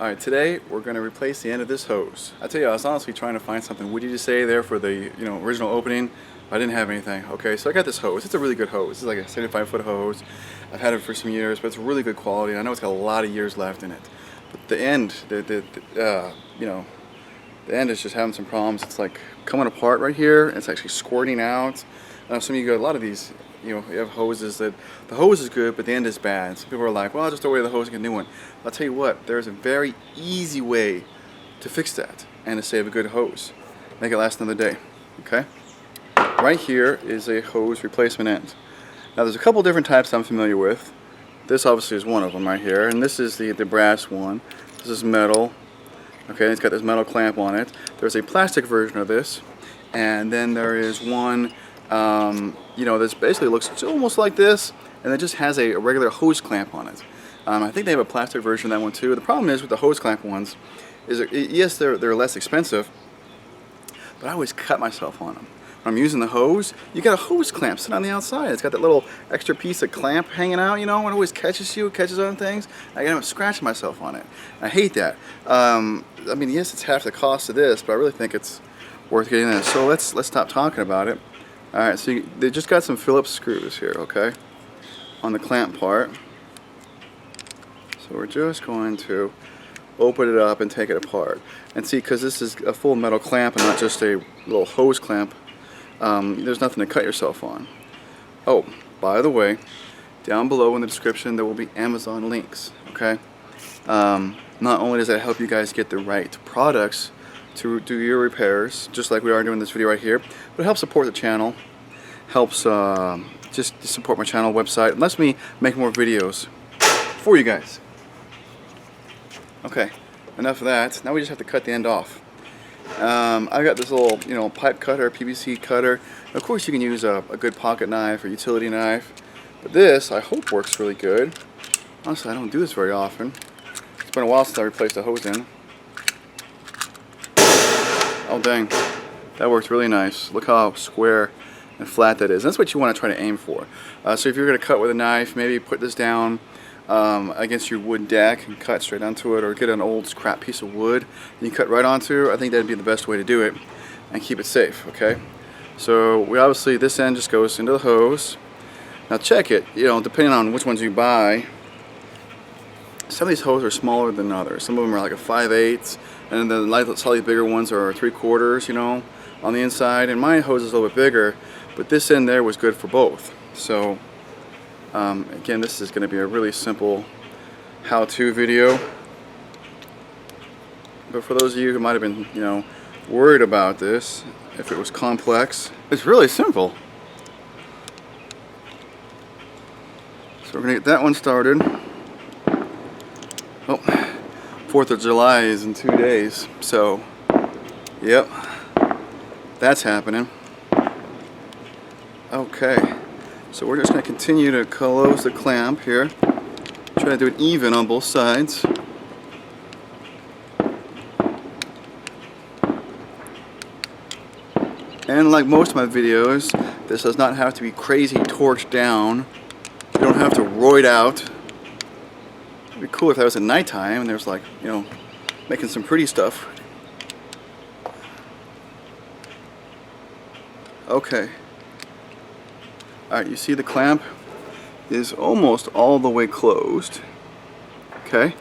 Alright, today we're going to replace the end of this hose. I tell you, I was honestly trying to find something witty to say there for the original opening. I didn't have anything. Okay, so I got this hose. It's a really good hose. It's like a 75-foot hose. I've had it for some years, but it's really good quality. I know it's got a lot of years left in it. But the end, the end is just having some problems. It's like coming apart right here. It's actually squirting out. Some of you got a lot of these. You have hoses that the hose is good, but the end is bad. Some people are like, well, I'll just throw away the hose and get a new one. I'll tell you what, there's a very easy way to fix that and to save a good hose. Make it last another day. Okay? Right here is a hose replacement end. Now there's a couple different types I'm familiar with. This obviously is one of them right here, and this is the brass one. This is metal. Okay, it's got this metal clamp on it. There's a plastic version of this, and then there is one this basically looks almost like this, and it just has a regular hose clamp on it. I think they have a plastic version of that one too. The problem is with the hose clamp ones is yes, they're less expensive, but I always cut myself on them. When I'm using the hose, you got a hose clamp sitting on the outside. It's got that little extra piece of clamp hanging out, and it always catches you, catches on things. I end up scratching myself on it. I hate that. I mean, yes, it's half the cost of this, but I really think it's worth getting this. So let's stop talking about it. Alright, so they just got some Phillips screws here, okay, on the clamp part. So we're just going to open it up and take it apart. And see, because this is a full metal clamp and not just a little hose clamp, there's nothing to cut yourself on. Oh, by the way, down below in the description there will be Amazon links, okay? Not only does that help you guys get the right products to do your repairs, just like we are doing this video right here, but it helps support the channel, helps just support my channel website, and lets me make more videos for you guys. Okay, enough of that. Now we just have to cut the end off. I've got this little pipe cutter, PVC cutter. Of course you can use a good pocket knife or utility knife, but this I hope works really good. Honestly, I don't do this very often. It's been a while since I replaced a hose in. Oh dang, that worked really nice. Look how square and flat that is. That's what you want to try to aim for. So if you're going to cut with a knife, maybe put this down against your wood deck and cut straight onto it, or get an old scrap piece of wood and you cut right onto. I think that'd be the best way to do it and keep it safe, okay? So obviously this end just goes into the hose. Now check it, depending on which ones you buy. Some of these hoses are smaller than others. Some of them are like a 5/8, and then the slightly bigger ones are 3/4, on the inside. And my hose is a little bit bigger, but this end there was good for both. So again, this is going to be a really simple how-to video. But for those of you who might have been, worried about this, if it was complex, it's really simple. So we're going to get that one started. Oh, 4th of July is in 2 days, so yep, that's happening. Okay, so we're just going to continue to close the clamp here. Try to do it even on both sides. And like most of my videos, this does not have to be crazy torched down. You don't have to roid out. It'd be cool if that was at nighttime and there's like, making some pretty stuff. Okay. Alright, you see the clamp is almost all the way closed. Okay.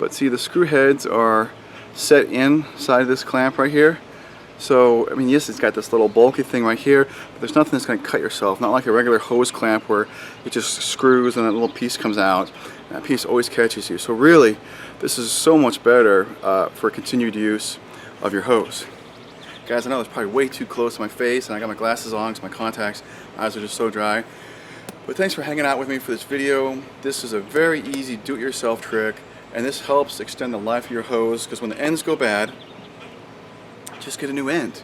But see, the screw heads are set inside this clamp right here. So, I mean, yes, it's got this little bulky thing right here, but there's nothing that's going to cut yourself. Not like a regular hose clamp where it just screws and that little piece comes out. And that piece always catches you. So really, this is so much better for continued use of your hose. Guys, I know it's probably way too close to my face, and I got my glasses on because my contacts, my eyes are just so dry. But thanks for hanging out with me for this video. This is a very easy do-it-yourself trick, and this helps extend the life of your hose, because when the ends go bad, just get a new end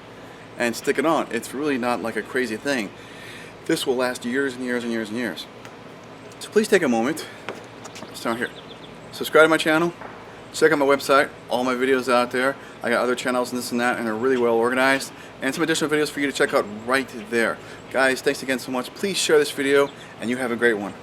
and stick it on. It's really not like a crazy thing. This will last years and years and years and years. So please take a moment. It's down here. Subscribe to my channel. Check out my website. All my videos out there. I got other channels and this and that, and they're really well organized. And some additional videos for you to check out right there. Guys, thanks again so much. Please share this video, and you have a great one.